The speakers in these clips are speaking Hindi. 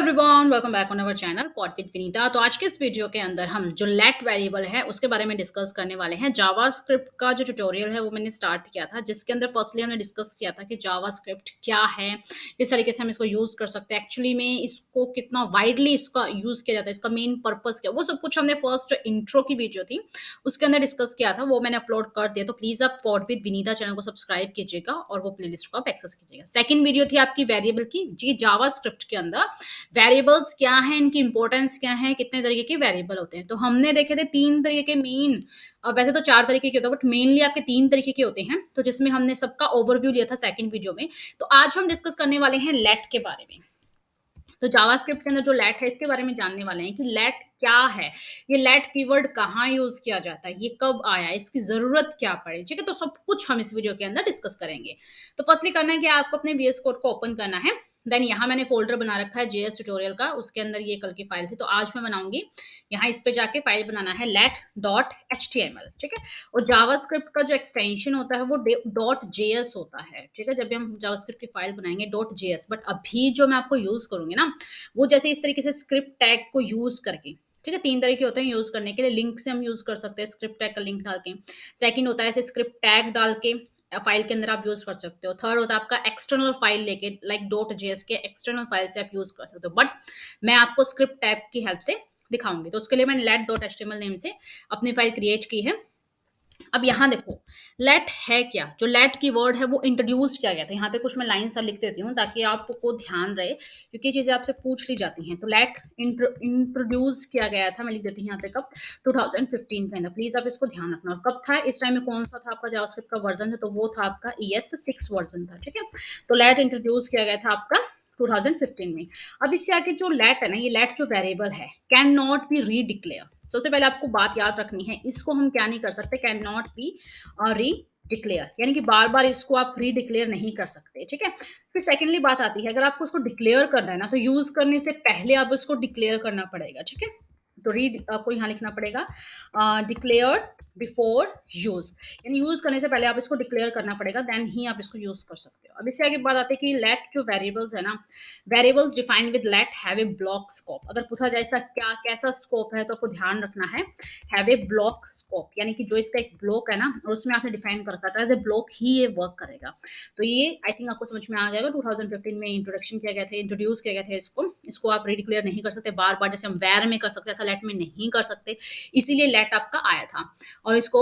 Everyone welcome back on our channel pot with Vinita. तो आज के इस वीडियो के अंदर हम जो लेट वेरिएबल है उसके बारे में डिस्कस करने वाले हैं। जावास्क्रिप्ट का जो ट्यूटोरियल है वो मैंने स्टार्ट किया था, जिसके अंदर फर्स्टली हमने डिस्कस किया था कि जावास्क्रिप्ट क्या है, किस तरीके से हम इसको यूज़ कर सकते हैं, एक्चुअली में इसको कितना वाइडली इसका यूज़ किया जाता है, इसका मेन पर्पस क्या, वो सब कुछ हमने फर्स्ट जो इंट्रो की वीडियो थी उसके अंदर डिस्कस किया था, वो मैंने अपलोड कर दिया। तो प्लीज़ आप पॉट विद विनीता चैनल को सब्सक्राइब कीजिएगा और वो प्लेलिस्ट को आप एक्सेस कीजिएगा। सेकंड वीडियो थी आपकी वेरिएबल की, जी जावास्क्रिप्ट के अंदर वेरिएबल्स क्या हैं, इनकी इंपॉर्टेंस क्या है, कितने तरीके के वेरिएबल होते हैं। तो हमने देखे थे तीन तरीके के मेन, वैसे तो चार तरीके के होते हैं बट मेनली आपके तीन तरीके के होते हैं, तो जिसमें हमने सबका ओवरव्यू लिया था सेकंड वीडियो में। तो आज हम डिस्कस करने वाले हैं लेट के बारे में। तो जावास्क्रिप्ट के अंदर जो लेट है इसके बारे में जानने वाले हैं कि लेट क्या है, ये लेट कीवर्ड कहाँ यूज किया जाता है, ये कब आया, इसकी जरूरत क्या पड़ी, ठीक है। तो सब कुछ हम इस वीडियो के अंदर डिस्कस करेंगे। तो फर्स्टली करना है कि आपको अपने वीएस कोड को ओपन करना है। देन यहाँ मैंने फोल्डर बना रखा है जेएस ट्यूटोरियल का, उसके अंदर ये कल की फाइल थी, तो आज मैं बनाऊंगी यहाँ इस पे जाके फाइल बनाना है let.html, ठीक है। और जावास्क्रिप्ट का जो एक्सटेंशन होता है वो .js होता है, ठीक है। जब भी हम जावास्क्रिप्ट की फाइल बनाएंगे .js, बट अभी जो मैं आपको यूज करूंगी ना वो जैसे इस तरीके से स्क्रिप्ट टैग को यूज करके, ठीक है। तीन तरीके होते हैं यूज करने के लिए, लिंक से हम यूज कर सकते हैं स्क्रिप्ट टैग का लिंक डाल के। सेकंड होता है ऐसे स्क्रिप्ट टैग डाल के फाइल के अंदर आप यूज कर सकते हो। थर्ड होता है आपका एक्सटर्नल फाइल लेके, लाइक .js के एक्सटर्नल फाइल से आप यूज कर सकते हो, बट मैं आपको स्क्रिप्ट टैग की हेल्प से दिखाऊंगी। तो उसके लिए मैंने let.html नेम से अपनी फाइल क्रिएट की है। अब यहाँ देखो लेट है क्या, जो लेट की वर्ड है वो इंट्रोड्यूस किया गया था। यहाँ पे कुछ मैं लाइन सब लिख देती हूँ ताकि आपको ध्यान रहे, क्योंकि ये चीजें आपसे पूछ ली जाती हैं। तो लेट इंट्रोड्यूस किया गया था, मैं लिख देती हूँ यहाँ पे कब, 2015 के अंदर। प्लीज आप इसको ध्यान रखना। और कब था, इस टाइम में कौन सा था आपका जावास्क्रिप्ट का वर्जन है, तो वो था आपका ES6 वर्जन था, ठीक है। तो लेट इंट्रोड्यूस किया गया था आपका 2015 में। अब इससे आगे जो लेट है ना, ये लेट जो वेरिएबल है कैन नॉट बी रीडिक्लेयर। सबसे पहले आपको बात याद रखनी है, इसको हम क्या नहीं कर सकते, कैन नॉट बी री डिक्लेयर, यानी कि बार बार इसको आप री डिक्लेयर नहीं कर सकते, ठीक है। फिर सेकेंडली बात आती है, अगर आपको उसको डिक्लेयर करना है ना, तो यूज करने से पहले आप उसको डिक्लेयर करना पड़ेगा, ठीक है। तो रीड आपको यहाँ लिखना पड़ेगा डिक्लेयर बिफोर यूज, यानी यूज करने से पहले आप इसको डिक्लेयर करना पड़ेगा, देन ही आप इसको यूज कर सकते हो। अब इससे आगे बात आती है कि लेट जो वेरिएबल्स है ना, variables defined with let have a block scope. अगर पूछा जाए इसका क्या कैसा स्कोप है, तो आपको ध्यान रखना है हैव ए ब्लॉक स्कोप, यानी कि जो इसका एक ब्लॉक है ना और उसमें आपने डिफाइन कर रखा था एज ए ब्लॉक ही ये वर्क करेगा। तो ये आई थिंक आपको समझ में आ जाएगा। 2015 में इंट्रोडक्शन किया गया था, इंट्रोड्यूस किया गया था इसको आप रीडिक्लेयर नहीं कर सकते बार बार, जैसे हम वैर में कर सकते, ऐसा लेट में नहीं कर सकते, इसीलिए लेट आपका आया था। और इसको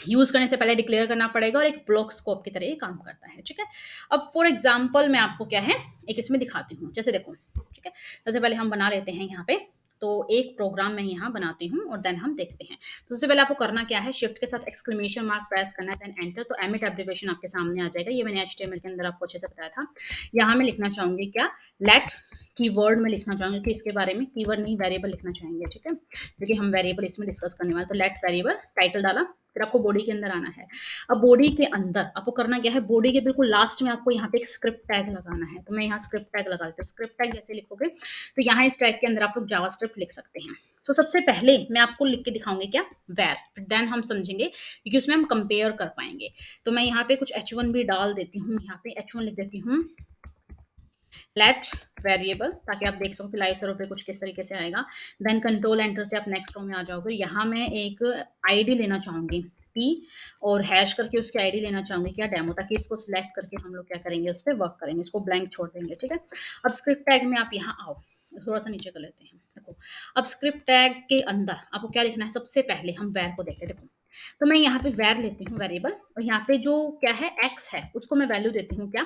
यूज करने से पहले डिक्लेयर करना पड़ेगा और एक ब्लॉक स्कोप की तरह ये काम करता है, ठीक है। अब फॉर एग्जाम्पल मैं आपको क्या है एक इसमें दिखाती हूँ, जैसे देखो, ठीक है। सबसे पहले हम बना लेते हैं यहाँ पे, तो एक प्रोग्राम मैं यहाँ बनाती हूँ और देन हम देखते हैं। तो सबसे पहले आपको करना क्या है, शिफ्ट के साथ एक्सक्लेमेशन मार्क प्रेस करना है, देन एंटर। तो एमिट एब्रिविएशन आपके सामने आ जाएगा, ये मैंने HTML के अंदर आपको अच्छे से बताया था। यहाँ मैं लिखना चाहूंगी क्या, लेट कीवर्ड में लिखना चाहूंगी कि इसके बारे में, कीवर्ड नहीं वेरिएबल लिखना चाहेंगे, ठीक है, क्योंकि हम वेरिएबल इसमें डिस्कस करने वाले। तो लेट वेरिएबल टाइटल डाला, फिर आपको बॉडी के अंदर आना है। अब बॉडी के अंदर आपको करना क्या है, बॉडी के बिल्कुल लास्ट में आपको यहाँ पे एक स्क्रिप्ट टैग लगाना है। तो मैं यहाँ स्क्रिप्ट टैग लगा देती हूँ। स्क्रिप्ट टैग जैसे लिखोगे तो यहाँ इस टैग के अंदर आप लोग जावास्क्रिप्ट लिख सकते हैं। तो सबसे पहले मैं आपको लिख के दिखाऊंगी क्या, वैर, फिर देन हम समझेंगे क्योंकि उसमें हम कंपेयर कर पाएंगे। तो मैं यहाँ पे कुछ H1 भी डाल देती हूँ, यहाँ पे H1 लिख देती हूँ लेट वेरिएबल, ताकि आप देख सको कि लाइव सर्वर पे कुछ किस तरीके से आएगा। देन कंट्रोल एंटर से आप नेक्स्ट रो में आ जाओगे। यहाँ मैं एक आईडी लेना चाहूंगी P और हैश करके उसकी आईडी लेना चाहूंगी क्या, डेमो, ताकि इसको सिलेक्ट करके हम लोग क्या करेंगे, उस पर वर्क करेंगे, इसको ब्लैंक छोड़ देंगे, ठीक है। अब स्क्रिप्ट टैग में आप यहाँ आओ, थोड़ा सा नीचे कर लेते हैं, देखो। अब स्क्रिप्ट टैग के अंदर आपको क्या लिखना है, सबसे पहले हम वैर को देखते हैं, देखो। तो मैं यहाँ पे वैर लेती हूँ वेरिएबल, और यहाँ पे जो क्या है x है उसको मैं वैल्यू देती हूँ क्या,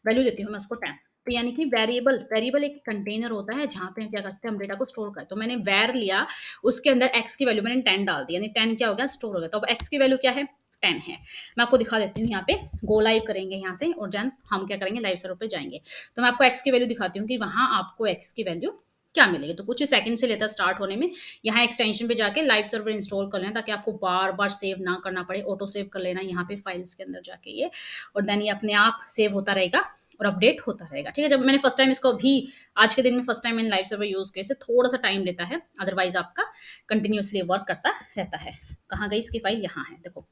वैल्यू देती हूँ मैं उसको 10। तो यानी कि वेरिएबल एक कंटेनर होता है जहाँ पे क्या करते हैं, हम डेटा को स्टोर करते हैं। तो मैंने वैर लिया, उसके अंदर x की वैल्यू मैंने 10 डाल दी, यानी 10 क्या हो गया, स्टोर हो गया। तो अब x की वैल्यू क्या है, 10 है। मैं आपको दिखा देती हूँ, यहाँ पे गो लाइव करेंगे यहाँ से, और देन हम क्या करेंगे, लाइव सर्वर पे जाएंगे। तो मैं आपको x की वैल्यू दिखाती हूँ कि वहाँ आपको x की वैल्यू क्या मिलेगी। तो कुछ ही सेकंड से लेता है स्टार्ट होने में। यहाँ एक्सटेंशन पे जाके लाइव सर्वर इंस्टॉल कर लेना, ताकि आपको बार बार सेव ना करना पड़े, ऑटो सेव कर लेना यहाँ पे फाइल्स के अंदर जाके ये, और देन ये अपने आप सेव होता रहेगा और अपडेट होता रहेगा, ठीक है। जब मैंने फर्स्ट टाइम इसको अभी आज के दिन में फर्स्ट टाइम मैंने लाइव सर्वर यूज किया, इसे थोड़ा सा टाइम लेता है, अदरवाइज आपका कंटिन्यूसली वर्क करता रहता है। कहाँ गई इसकी फाइल, यहाँ है, देखो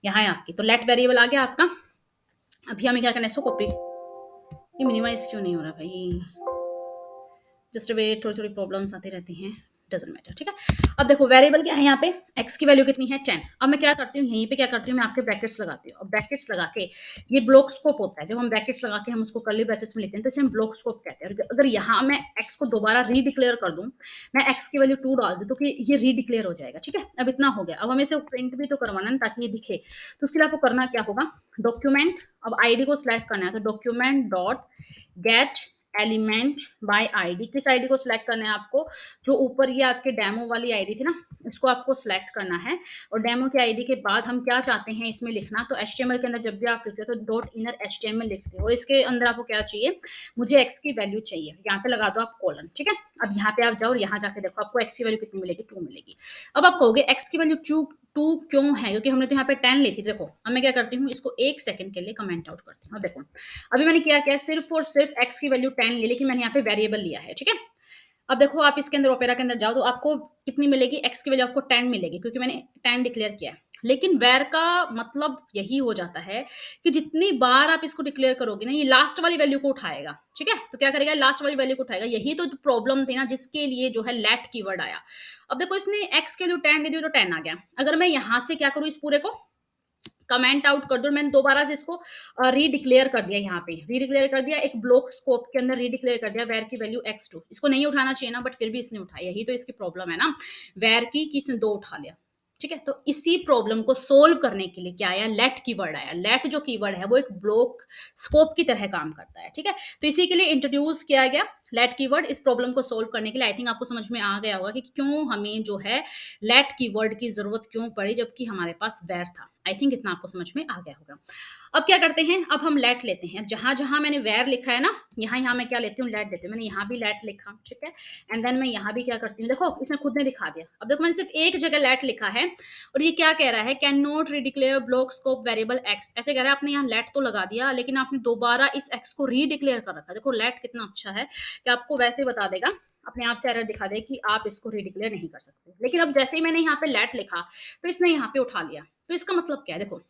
यहाँ है आपकी। तो लेट वेरिएबल आ गया आपका। अभी हमें क्या करना है, इसको कॉपी, ये मिनिमाइज क्यों नहीं हो रहा भाई, जस्ट वे, थोड़ी-थोड़ी प्रॉब्लम्स आती रहती हैं, डज़न्ट मैटर, ठीक है। अब देखो वेरिएबल क्या है यहाँ पे, x की वैल्यू कितनी है 10। अब मैं क्या करती हूँ, यहीं पे क्या करती हूँ, मैं आपके ब्रैकेट्स लगाती हूँ। अब ब्रैकेट्स लगा के ये ब्लॉक स्कोप होता है, जब हम ब्रैकेट्स लगा के हम उसको कर्ली ब्रेसेस में लिखते हैं तो इसे हम ब्लॉक स्कोप कहते हैं। और अगर यहाँ मैं x को दोबारा रीडिक्लेयर कर दूँ, मैं x की वैल्यू 2 डाल दूँ तो कि ये रीडिक्लेयर हो जाएगा, ठीक है। अब इतना हो गया, अब हमें इसे प्रिंट भी तो करवाना है ताकि ये दिखे, तो उसके लिए आपको करना क्या होगा, डॉक्यूमेंट, अब आईडी को सिलेक्ट करना है तो document dot gate element by ID. किस आईडी को सिलेक्ट करना है आपको, जो ऊपर ये आपके डेमो वाली आईडी थी ना, इसको आपको सिलेक्ट करना है। और डेमो की आईडी के बाद हम क्या चाहते हैं इसमें लिखना, तो एचटीएमएल के अंदर जब भी आप लिखते हो तो डॉट इनर एचटीएमएल लिखते हो, और इसके अंदर आपको क्या चाहिए, मुझे एक्स की वैल्यू चाहिए, यहाँ पे लगा दो आप कॉलन, ठीक है। अब यहाँ पे आप जाओ और यहाँ जाके देखो आपको एक्स की वैल्यू कितनी मिलेगी, 2 मिलेगी। अब आप कहोगे एक्स की वैल्यू 2 क्यों है, क्योंकि हमने तो यहाँ पे 10 ली थी। देखो अब मैं क्या करती हूँ, इसको 1 सेकंड के लिए कमेंट आउट करती हूँ। अब देखो अभी मैंने क्या किया, सिर्फ और सिर्फ x की वैल्यू 10 ली, लेकिन मैंने यहाँ पे वेरिएबल लिया है, ठीक है। अब देखो आप इसके अंदर ओपेरा के अंदर जाओ तो आपको कितनी मिलेगी, x की वैल्यू आपको 10 मिलेगी, क्योंकि मैंने 10 डिक्लेयर किया है। लेकिन वेर का मतलब यही हो जाता है कि जितनी बार आप इसको डिक्लेयर करोगे ना, ये लास्ट वाली वैल्यू को उठाएगा, ठीक है। तो क्या करेगा, लास्ट वाली वैल्यू को उठाएगा। यही तो प्रॉब्लम थी ना, जिसके लिए जो है लेट कीवर्ड आया। अब देखो इसने x की वैल्यू 10 दे दी तो 10 आ गया। अगर मैं यहाँ से क्या करूँ, इस पूरे को कमेंट आउट कर दो, मैंने दोबारा से इसको रीडिक्लेयर कर दिया, यहाँ पे रीडिक्लेयर कर दिया, एक ब्लॉक स्कोप के अंदर रीडिक्लेयर कर दिया वेर की वैल्यू x2। इसको नहीं उठाना चाहिए ना, बट फिर भी इसने उठाया, यही तो इसकी प्रॉब्लम है ना, वेर की कि इसने 2 उठा लिया, ठीक है। तो इसी प्रॉब्लम को सोल्व करने के लिए क्या आया, लेट कीवर्ड आया। लेट जो कीवर्ड है वो एक ब्लॉक स्कोप की तरह काम करता है, ठीक है। तो इसी के लिए इंट्रोड्यूस किया गया लेट कीवर्ड, इस प्रॉब्लम को सोल्व करने के लिए। आई थिंक आपको समझ में आ गया होगा कि क्यों हमें जो है लेट कीवर्ड की जरूरत क्यों पड़ी, जबकि हमारे पास वेर था। आई थिंक इतना आपको समझ में आ गया होगा। अब क्या करते हैं, अब हम लेट लेते हैं। अब जहां जहां मैंने वेर लिखा है ना, यहाँ यहाँ मैं क्या लेती हूँ, लेट देती हूँ। मैंने यहाँ भी लेट लिखा, ठीक है। एंड देन मैं यहाँ भी क्या करती हूँ, देखो इसने खुद ने दिखा दिया। अब देखो मैंने सिर्फ एक जगह लेट लिखा है और ये क्या कह रहा है, can not redeclare block scope variable X, ऐसे कह रहा है। आपने यहाँ लेट तो लगा दिया, लेकिन आपने दोबारा इस एक्स को रीडिक्लेयर कर रखा। देखो लेट कितना अच्छा है कि आपको वैसे बता देगा, अपने आप से एरर दिखा दे कि आप इसको रीडिक्लेयर नहीं कर सकते। लेकिन अब जैसे ही मैंने यहाँ पे लेट लिखा तो इसने यहाँ पे उठा लिया। तो इसका मतलब क्या है, देखो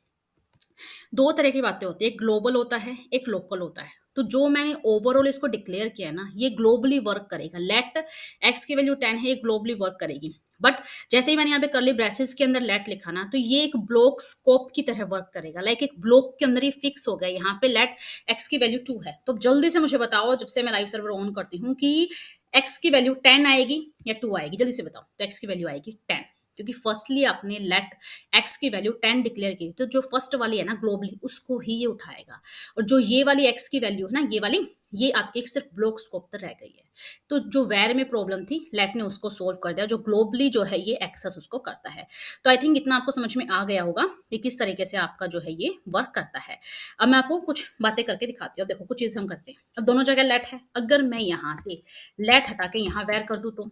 दो तरह की बातें होती है, एक ग्लोबल होता है, एक लोकल होता है। तो जो मैंने ओवरऑल इसको डिक्लेयर किया है ना, ये ग्लोबली वर्क करेगा। लेट एक्स की वैल्यू 10 है, ये ग्लोबली वर्क करेगी। बट जैसे ही मैंने यहाँ पे करली ब्रेसेस के अंदर लेट लिखा ना, तो ये एक ब्लॉक स्कोप की तरह वर्क करेगा। लाइक एक ब्लॉक के अंदर ही फिक्स हो गया। यहाँ पे लेट एक्स की वैल्यू 2 है, तो जल्दी से मुझे बताओ, जब से मैं लाइव सर्वर ऑन करती हूँ, कि एक्स की वैल्यू 10 आएगी या 2 आएगी, जल्दी से बताओ। तो एक्स की वैल्यू आएगी 10, क्योंकि फर्स्टली आपने लेट एक्स की वैल्यू 10 डिक्लेयर की, तो जो फर्स्ट वाली है ना ग्लोबली, उसको ही ये उठाएगा। और जो ये वाली एक्स की वैल्यू है ना, ये वाली, ये आपकी सिर्फ ब्लॉक स्कोप तक रह गई है। तो जो वेर में प्रॉब्लम थी, लेट ने उसको सोल्व कर दिया। जो ग्लोबली जो है ये एक्सेस उसको करता है। तो आई थिंक इतना आपको समझ में आ गया होगा कि किस तरीके से आपका जो है ये वर्क करता है। अब मैं आपको कुछ बातें करके दिखाती हूँ। अब देखो कुछ चीज़ हम करते हैं। अब दोनों जगह लेट है, अगर मैं यहाँ से लेट हटा के यहाँ वेर कर दूँ, तो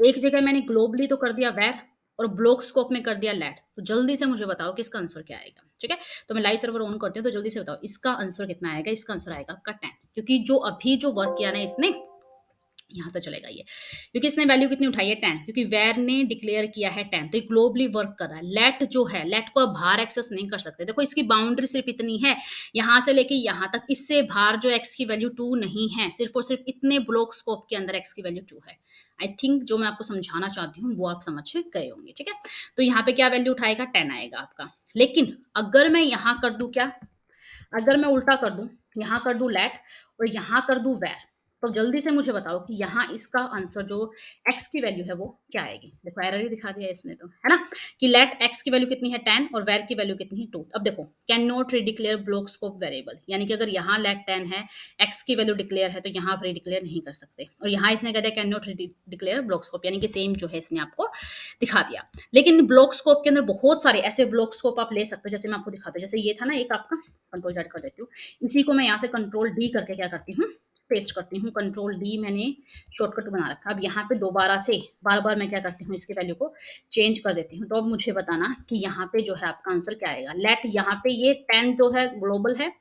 एक जगह मैंने ग्लोबली तो कर दिया वेर और ब्लॉक स्कोप में कर दिया लेट। तो जल्दी से मुझे बताओ कि इसका आंसर क्या आएगा, ठीक है। तो मैं लाइव सर्वर ऑन करती हूँ, तो जल्दी से बताओ इसका आंसर कितना आएगा। इसका आंसर आएगा आपका 10, क्योंकि जो अभी जो वर्क किया ना इसने, यहाँ से चलेगा ये, क्योंकि इसने वैल्यू कितनी उठाई है 10, क्योंकि वेर ने डिक्लेयर किया है 10, तो ये ग्लोबली वर्क कर रहा है। लेट जो है, लेट को आप बाहर एक्सेस नहीं कर सकते। देखो इसकी बाउंड्री सिर्फ इतनी है, यहाँ से लेके यहाँ तक, इससे बाहर जो एक्स की वैल्यू 2 नहीं है। सिर्फ और सिर्फ इतने ब्लॉक स्कोप के अंदर एक्स की वैल्यू 2 है। आई थिंक जो मैं आपको समझाना चाहती हूँ वो आप समझ गए होंगे, ठीक है। तो यहाँ पे क्या वैल्यू उठाएगा, 10 आएगा आपका। लेकिन अगर मैं यहाँ कर दूं क्या, अगर मैं उल्टा कर दूं, यहाँ कर दूं लेट और यहाँ कर दूं वेर, तो जल्दी से मुझे बताओ कि यहाँ इसका आंसर जो x की वैल्यू है वो क्या आएगी। देखो एरर ही दिखा दिया इसने, तो है ना, कि लेट x की वैल्यू कितनी है 10 और वेर की वैल्यू कितनी है 2। अब देखो can not redeclare block scope variable, यानी कि अगर यहाँ लेट 10 है, x की वैल्यू डिक्लेयर है, तो यहाँ आप रीडिक्लेयर नहीं कर सकते। और यहाँ इसने कह दिया can not declare block scope, यानी कि सेम जो है इसने आपको दिखा दिया। लेकिन ब्लॉक स्कोप के अंदर बहुत सारे ऐसे ब्लॉक स्कोप आप ले सकते हो, जैसे मैं आपको दिखाती हूँ। जैसे ये था ना एक आपका, कंट्रोल जेड कर देती हूँ, इसी को मैं यहाँ से कंट्रोल डी करके क्या करती हूँ, पेस्ट करती हूँ। कंट्रोल डी मैंने शॉर्टकट बना रखा। अब यहाँ पे दोबारा से बार बार मैं क्या करती हूँ, इसकी वैल्यू को चेंज कर देती हूँ। तो अब मुझे बताना कि यहाँ पे जो है आपका आंसर क्या आएगा। लेट यहाँ पे ये 10 जो है ग्लोबल है,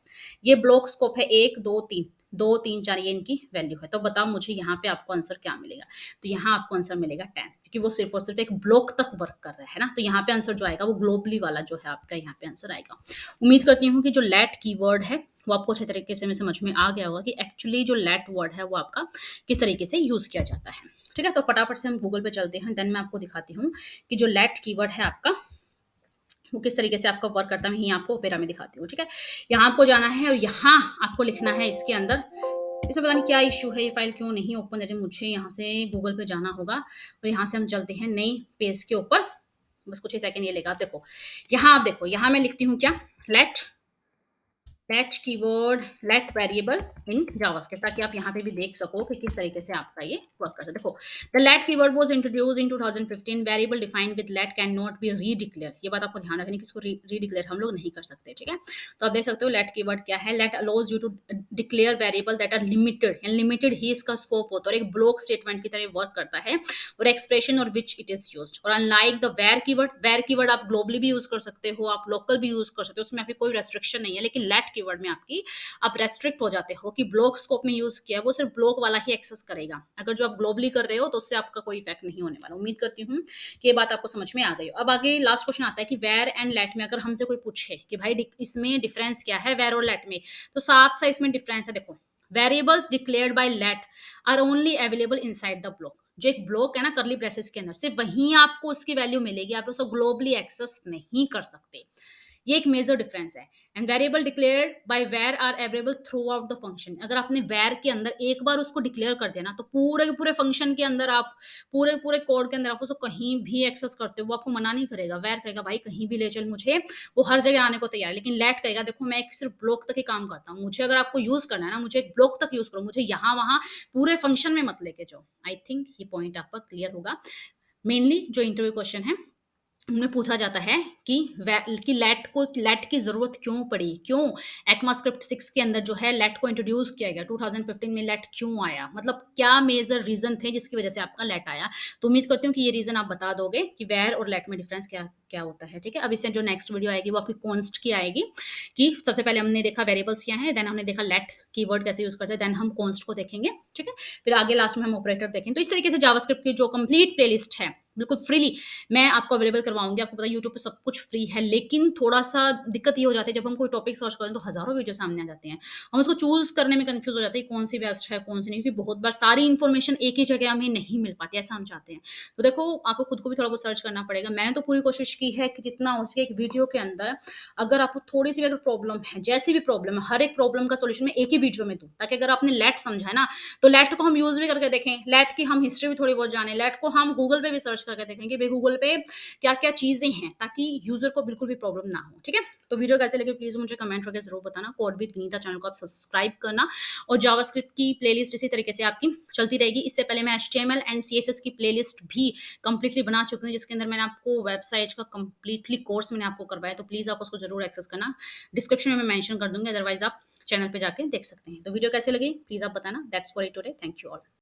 ये ब्लॉक स्कोप है 1 2 3, 2, 3, 4 ये इनकी वैल्यू है। तो बताओ मुझे यहाँ पे आपको आंसर क्या मिलेगा? तो यहाँ आपको आंसर मिलेगा 10, क्योंकि वो सिर्फ़ और सिर्फ़ एक ब्लॉक तक वर्क कर रहा है ना? तो यहाँ पे आंसर जो आएगा वो ग्लोबली वाला जो है आपका यहाँ पे आंसर आएगा। उम्मीद करती हूँ कि जो लेट कीवर्ड है वो आपको अच्छे तरीके से में समझ में आ गया होगा कि एक्चुअली जो लेट वर्ड है वो आपका किस तरीके से यूज़ किया जाता है। ठीक है? तो फटाफट से हम गूगल पे चलते हैं, देन मैं आपको दिखाती हूँ कि जो लेट कीवर्ड है आपका वो किस तरीके से आपका वर्क करता है। मैं यहीं आपको ओपेरा में दिखाती हूँ, ठीक है? यहाँ आपको जाना है और यहाँ आपको लिखना है इसके अंदर, इसे पता नहीं क्या इश्यू है, ये फाइल क्यों नहीं ओपन हो रही, मुझे यहाँ से गूगल पे जाना होगा और यहाँ से हम चलते हैं नई पेज के ऊपर। बस कुछ ही सेकंड ये लेगा। आप देखो, यहाँ आप देखो, यहाँ मैं लिखती हूँ क्या, let let keyword let variable in JavaScript, ताकि आप यहाँ पे भी देख सको कि किस तरीके से आपका ये वर्क करता है। देखो, the let keyword was introduced in 2015, variable defined with let can not be redeclare. ये बात आपको ध्यान रखनी कि इसको रीडिक्लेयर हम लोग नहीं कर सकते, ठीक है? तो आप देख सकते हो लेट कीवर्ड क्या है। Let allows you to declare variable that are limited, and limited ही इसका स्कोप होता है और एक ब्लॉक स्टेटमेंट की तरह वर्क करता है, और एक्सप्रेशन और विच इट इज यूज्ड। और अनलाइक द वेर कीवर्ड आप ग्लोबली भी यूज कर सकते हो, आप लोकल भी यूज कर सकते हो, उसमें आपकी कोई रेस्ट्रिक्शन नहीं है। लेकिन लेट कीवर्ड में आपकी आप रेस्ट्रिक्ट हो जाते हो कि ब्लॉक स्कोप में यूज किया है, वो सिर्फ ब्लॉक वाला ही एक्सेस करेगा। अगर जो आप ग्लोबली कर रहे हो तो उससे आपका कोई इफेक्ट नहीं होने वाला। उम्मीद करती हूँ कि ये बात आपको समझ में आ गई हो। अब आगे लास्ट क्वेश्चन आता है कि वेर एंड लेट में अगर हमसे कोई पूछे कि भाई इसमें डिफरेंस क्या है वेर और लेट में, तो साफ सा इसमें डिफरेंस है। देखो, variables declared by let are only available inside the block. जो एक ब्लॉक है ना करली ब्रेसेस के अंदर, सिर्फ वहीं आपको उसकी वैल्यू मिलेगी, आप उसको ग्लोबली एक्सेस नहीं कर सकते। ये एक मेजर डिफरेंस है। And variable declared by var are available throughout the function. अगर आपने वेर के अंदर एक बार उसको डिक्लेयर कर दिया ना, तो पूरे के पूरे फंक्शन के अंदर आप पूरे पूरे कोड के अंदर आप उसको कहीं भी एक्सेस करते हो, वो आपको मना नहीं करेगा। वेर कहेगा भाई कहीं भी ले चल मुझे, वो हर जगह आने को तैयार है। लेकिन लेट कहेगा देखो मैं एक सिर्फ ब्लॉक तक ही काम करता हूँ, मुझे अगर आपको यूज करना है ना, मुझे एक ब्लॉक तक यूज करो, मुझे यहाँ वहां पूरे फंक्शन में मत लेके जाओ। आई थिंक ये पॉइंट आपका क्लियर होगा। मेनली जो इंटरव्यू क्वेश्चन है उनमें पूछा जाता है कि लेट की जरूरत क्यों पड़ी, क्यों ECMAScript 6 के अंदर जो है लेट को इंट्रोड्यूस किया गया, 2015 में लेट क्यों आया, मतलब क्या मेजर रीजन थे जिसकी वजह से आपका लेट आया। तो उम्मीद करती हूँ कि ये रीजन आप बता दोगे कि वेर और लेट में डिफरेंस क्या क्या होता है। ठीक है, अब इससे जो नेक्स्ट वीडियो आएगी वो आपकी कॉन्स्ट की आएगी, कि सबसे पहले हमने देखा वेरिएबल्स क्या है, देन हमने देखा लेट कीवर्ड कैसे यूज करते हैं, देन हम कॉन्स्ट को देखेंगे। ठीक है, फिर आगे लास्ट में हम ऑपरेटर देखेंगे। तो इस तरीके से जावास्क्रिप्ट की जो कंप्लीट प्लेलिस्ट है बिल्कुल फ्रीली मैं आपको अवेलेबल करवाऊंगी। आपको पता है यूट्यूब पे सब कुछ फ्री है, लेकिन थोड़ा सा दिक्कत ये हो जाती है जब हम कोई टॉपिक सर्च करें तो हजारों वीडियो सामने आ जाते हैं, हम उसको चूज करने में कंफ्यूज हो जाते हैं कौन सी बेस्ट है कौन सी नहीं, क्योंकि बहुत बार सारी इन्फॉर्मेशन एक ही जगह हमें नहीं मिल पाती, ऐसा हम चाहते हैं। तो देखो आपको खुद को भी थोड़ा बहुत सर्च करना पड़ेगा। मैंने तो पूरी कोशिश की है कि जितना हो सके एक वीडियो के अंदर अगर आपको थोड़ी सी भी अगर प्रॉब्लम है, जैसी भी प्रॉब्लम है, हर एक प्रॉब्लम का सोल्यूशन मैं एक ही वीडियो में दूं, ताकि अगर आपने लेट समझा है ना तो लेट को हम यूज भी करके देखें, लेट की हम हिस्ट्री भी थोड़ी बहुत जाने, लेट को हम गूगल पे भी सर्च करके देखें कि भाई गूगल पे क्या क्या चीजें हैं, ताकि यूजर को बिल्कुल भी प्रॉब्लम ना हो। ठीक है, तो वीडियो कैसे लगे प्लीज मुझे कमेंट करके जरूर बताना। कोड विद विनीता चैनल को आप सब्सक्राइब करना, और जावास्क्रिप्ट की प्लेलिस्ट इसी तरीके से आपकी चलती रहेगी। इससे पहले मैं HTML एंड CSS की प्लेलिस्ट भी कंप्लीटली बना चुकी हूँ, जिसके अंदर मैंने आपको वेबसाइट का कंप्लीटली कोर्स मैंने आपको करवाया, तो प्लीज आप उसको जरूर एक्सेस करना, डिस्क्रिप्शन में मैं मेंशन कर दूंगी, अदरवाइज आप चैनल पे जाके देख सकते हैं। तो वीडियो कैसे लगी प्लीज आप बताना। That's for it today, thank you all.